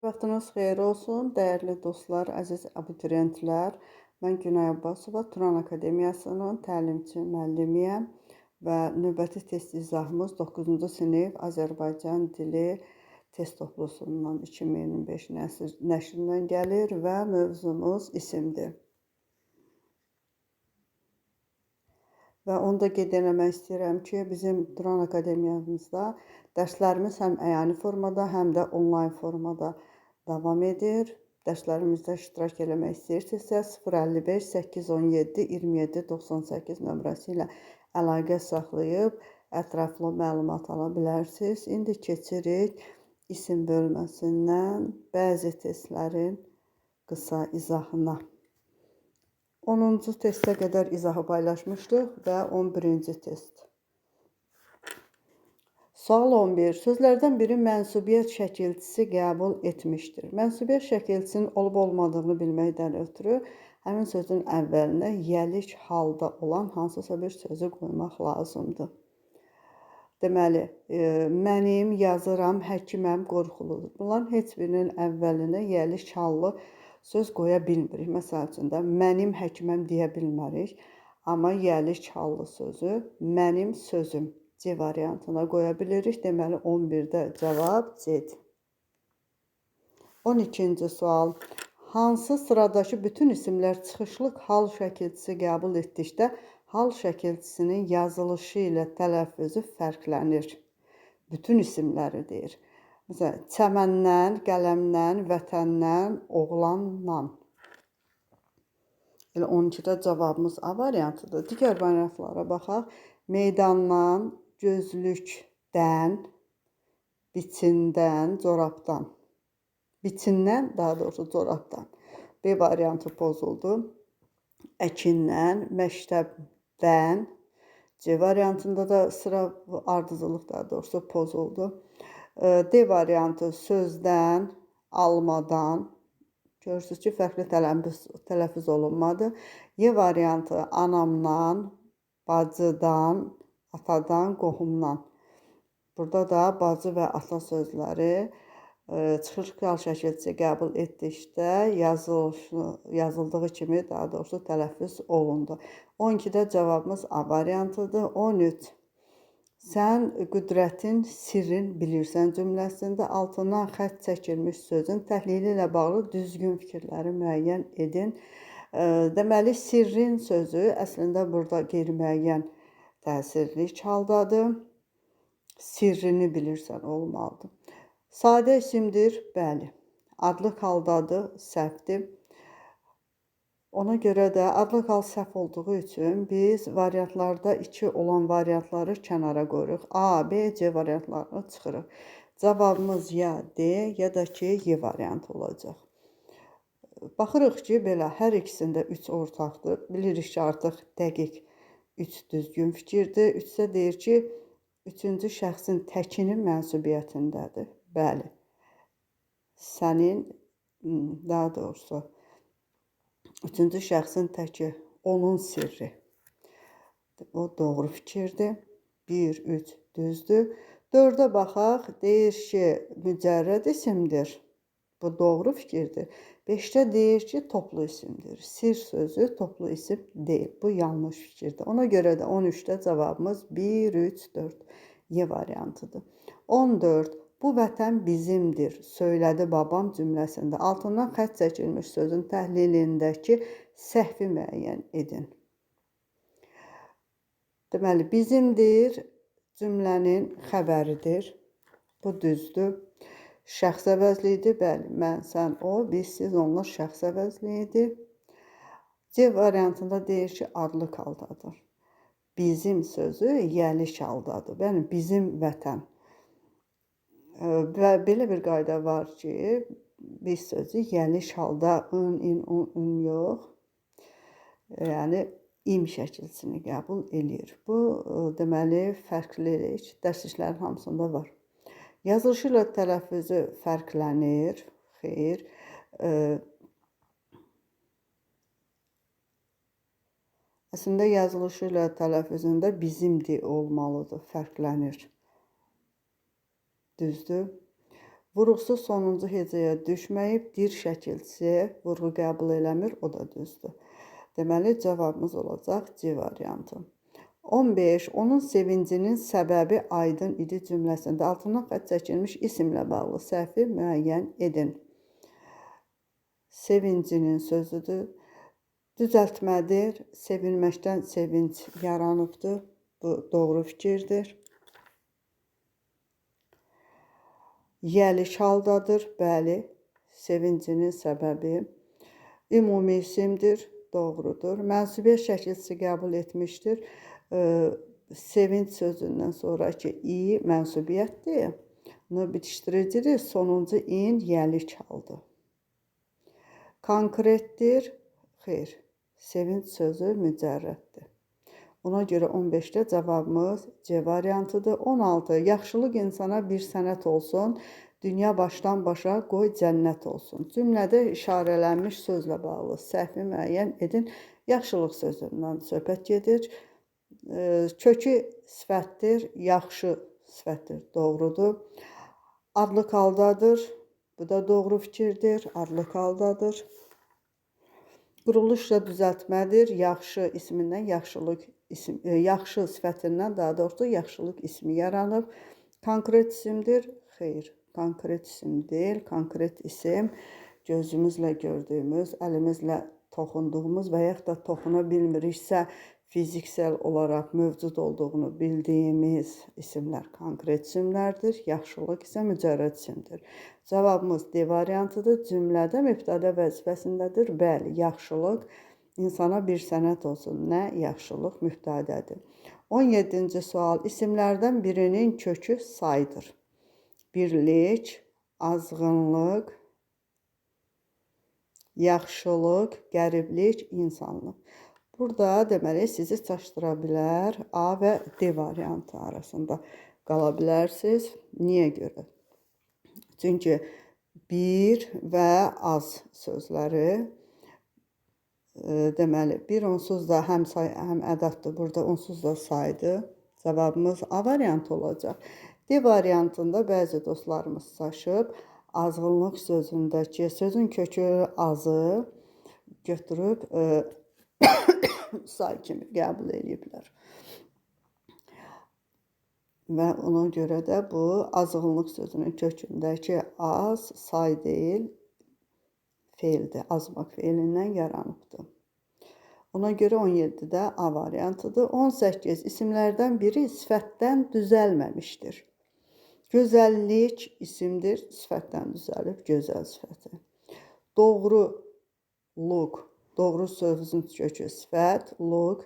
Vaxtınız xeyir olsun, dəyərli dostlar, əziz abituriyentlər. Mən Günay Abbasova, Turan Akademiyasının təlimçi müəllimiyəm və növbəti test izahımız 9-cu sinif Azərbaycan dili test toplusundan 2025 nəşrindən gəlir və mövzumuz isimdir. Və onu da qeyd etmək istəyirəm ki, bizim Turan Akademiyamızda dərslərimiz həm əyani formada, həm də onlayn formada davam edir. Dərslərimizdə iştirak eləmək istəyirsinizsə 055 817 27 98 nömrəsi ilə əlaqə saxlayıb ətraflı məlumat ala bilərsiniz. İndi keçirik isim bölməsindən bəzi testlərin qısa izahına. 10-cu testə qədər izahı paylaşmışdıq və 11-ci test. Sual 11. Sözlərdən biri mənsubiyyət şəkilçisi qəbul etmişdir. Mənsubiyyət şəkilçisinin olub-olmadığını bilməkdən ötürü həmin sözün əvvəlinə yəlik halda olan hansısa bir sözü qoymaq lazımdır. Deməli, mənim, yazıram, həkiməm, qorxuludur. Bunların heç birinin əvvəlinə yəlik hallı söz qoya bilmirik. Məsəl üçün də mənim həkiməm deyə bilmərik. Amma yəlik hallı sözü mənim sözüm C variantına qoya bilirik. Deməli, 11-də cavab C-dir. 12-ci sual. Hansı sıradakı bütün isimlər çıxışlıq hal şəkilçisi qəbul etdikdə hal şəkilçisinin yazılışı ilə tələffüzü fərqlənir? Bütün isimləri deyir. Məsələn, çəməndən, qələmdən, vətəndən, oğlandan. Elə 12-də cavabımız A variantıdır. Digər variantlara baxaq. Meydandan, gözlükdən, biçindən, corabdan. Biçindən, daha doğrusu corabdan. B variantı pozuldu. Əkindən, məktəbdən. C variantında da sıra ardıcıllıq daha doğrusu pozuldu. D variantı sözdən, almadan. Görürsünüz ki, fərqli tələffüz olunmadı. Y variantı anamdan, bacıdan, atadan, qohumdan. Burada da bacı və ata sözləri çıxışlıq hal şəkilçisi qəbul etdikdə yazıldığı kimi daha doğrusu tələffüz olundu. 12-də cavabımız A variantıdır. 13. Sən qüdrətin, sirrin bilirsən cümləsində altından xətt çəkilmiş sözün təhlili ilə bağlı düzgün fikirləri müəyyən edin. Deməli, sirrin sözü əslində burada qeyri-müəyyən təsirlik haldadır. Sirrini bilirsən olmalıdır. Sadə isimdir, bəli. Adlıq haldadır, səhvdir. Ona görə də adlıq hal səhv olduğu üçün biz variantlarda 2 olan variantları kənara qoyuruq. A, B, C variantlarını çıxırıq. Cavabımız ya D, ya da ki, Y variantı olacaq. Baxırıq ki, belə hər ikisində 3 ortaqdır. Bilirik ki, artıq dəqiq 3 düzgün fikirdir. 3-də deyir ki, 3-cü şəxsin təkinin mənsubiyyətindədir. Bəli. Sənin, daha doğrusu, 3-cü şəxsin təki, onun sirri. O doğru fikirdir. 1, 3 düzdür. 4-də baxaq, deyir ki, mücərrəd isimdir. Bu doğru fikirdir. 5-də deyir ki, toplu isimdir. Sir sözü toplu isim deyil. Bu yanlış fikirdir. Ona görə də 13-də cavabımız 1, 3, 4 Y variantıdır. 14. Bu vətən bizimdir, söylədi babam cümləsində altından xətt çəkilmiş sözün təhlilindəki səhvi müəyyən edin. Deməli, bizimdir cümlənin xəbəridir. Bu düzdür. Şəxs əvəzliyidir, bəli, mən, sən, o, biz, siz, onlar şəxs əvəzliyidir. C variantında deyir ki, adlıq haldadır. Bizim sözü yəlik haldadır. Yəni, bizim vətən. Və belə bir qayda var ki, biz sözü yəlik halda ın yox. Yəni, im şəkilçisini qəbul eləyir. Bu, deməli, fərqlilik dərsliklərin hamısında var. Yazılışı ilə tələffüzü fərqlənir. Xeyr. Əslində, yazılışı ilə tələffüzündə bizimdir olmalıdır, fərqlənir. Düzdür. Vurğusu sonuncu hecəyə düşməyib, dir şəkilçisi vurğu qəbul eləmir, o da düzdür. Deməli, cavabımız olacaq C variantı. 15. Onun sevincinin səbəbi aydın idi cümləsində altından xətt çəkilmiş isimlə bağlı səhvi müəyyən edin. Sevincinin sözüdür. Düzəltmədir. Sevinməkdən sevinç yaranıbdır. Bu doğru fikirdir. Yəliş haldadır. Bəli, sevincinin səbəbi ümumi isimdir. Doğrudur. Mənsubiyyət şəkilçisi qəbul etmişdir. Sevinç sözündən sonraki i mənsubiyyətdir. Bitişdiricidir. Sonuncu in yəlik haldır. Konkretdir. Xeyr. Sevinç sözü mücərrəddir. Ona görə 15-də cavabımız C variantıdır. 16. Yaxşılıq insana bir sənət olsun. Dünya başdan başa qoy cənnət olsun. Cümlədə işarələnmiş sözlə bağlı səhvi müəyyən edin. Yaxşılıq sözündən söhbət gedir. Kökü sifətdir. Yaxşı sifətdir. Doğrudur. Adlıq haldadır. Bu da doğru fikirdir. Adlıq haldadır. Quruluşla düzəltmədir. Yaxşı ismindən yaxşı sifətindən daha doğrusu yaxşılıq ismi yaranıb. Konkret isimdir. Xeyr, konkret isim deyil. Konkret isim gözümüzlə gördüyümüz, əlimizlə toxunduğumuz və yaxud da toxuna bilmiriksə fiziksel olaraq mövcud olduğunu bildiyimiz isimlər konkret isimlərdir. Yaxşılıq isə mücərrəd isimdir. Cavabımız D variantıdır. Cümlədə mübtədə vəzifəsindədir. Bəli, yaxşılıq insana bir sənət olsun. Nə? Yaxşılıq mübtədədir. 17-ci sual. İsimlərdən birinin kökü saydır. Birlik, azğınlıq, yaxşılıq, qəriblik, insanlıq. Burada deməli sizi çaşdıra bilər. A və D variantı arasında qala bilərsiniz. Niyə görə? Çünki bir və az sözləri deməli bir onsuz da həm ədəddir. Burada onsuz da saydır. Cavabımız A variantı olacaq. D variantında bəzi dostlarımız çaşıb azğınlıq sözündəki sözün kökü azı götürüb say kimi qəbul ediblər. Və ona görə də bu azğınlıq sözünün kökündəki az say deyil, feildir. Azmaq feilindən yaranıbdır. Ona görə 17-də A variantıdır. 18. İsimlərdən biri sifətdən düzəlməmişdir. Gözəllik isimdir, sifətdən düzəlib, gözəl sifəti. Doğruluq. Doğru sözün kökü sifət, luq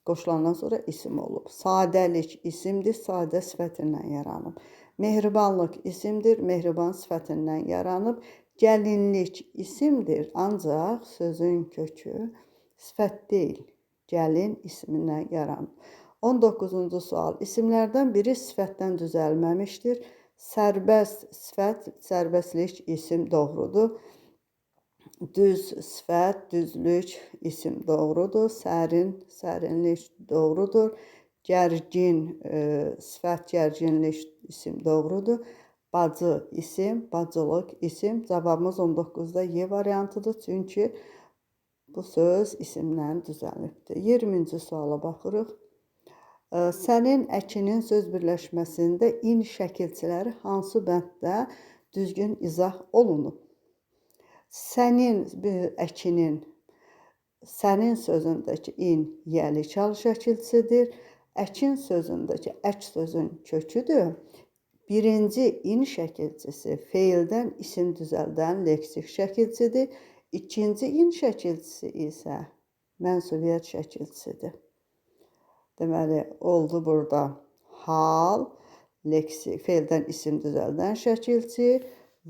qoşulandan sonra isim olub. Sadəlik isimdir, sadə sifətindən yaranıb. Mehribanlıq isimdir, mehriban sifətindən yaranıb. Gəlinlik isimdir, ancaq sözün kökü sifət deyil, gəlin ismindən yaranıb. 19-cu sual. İsimlərdən biri sifətdən düzəlməmişdir. Sərbəst sifət, sərbəstlik isim doğrudur. Düz sifət, düzlük isim doğrudur. Sərin, sərinlik doğrudur. Gərgin sifət, gərginlik isim doğrudur. Bacı isim, bacılıq isim. Cavabımız 19-da Y variantıdır. Çünki bu söz isimdən düzəlibdir. 20-ci suala baxırıq. Sənin əkinin söz birləşməsində in şəkilçiləri hansı bənddə düzgün izah olunub? Sənin əkinin, sənin sözündəki in yəli çal şəkilçisidir. Əkin sözündəki ək sözün köküdür. Birinci in şəkilçisi feildən isim düzəldən leksik şəkilçisidir. İkinci in şəkilçisi isə mənsubiyyət şəkilçisidir. Deməli, oldu burada hal, leksik, feildən isim düzəldən şəkilçi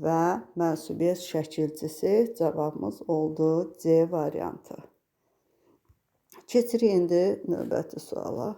və mənsubiyyət şəkilçisi. Cavabımız oldu C variantı. Keçirik indi növbəti suala.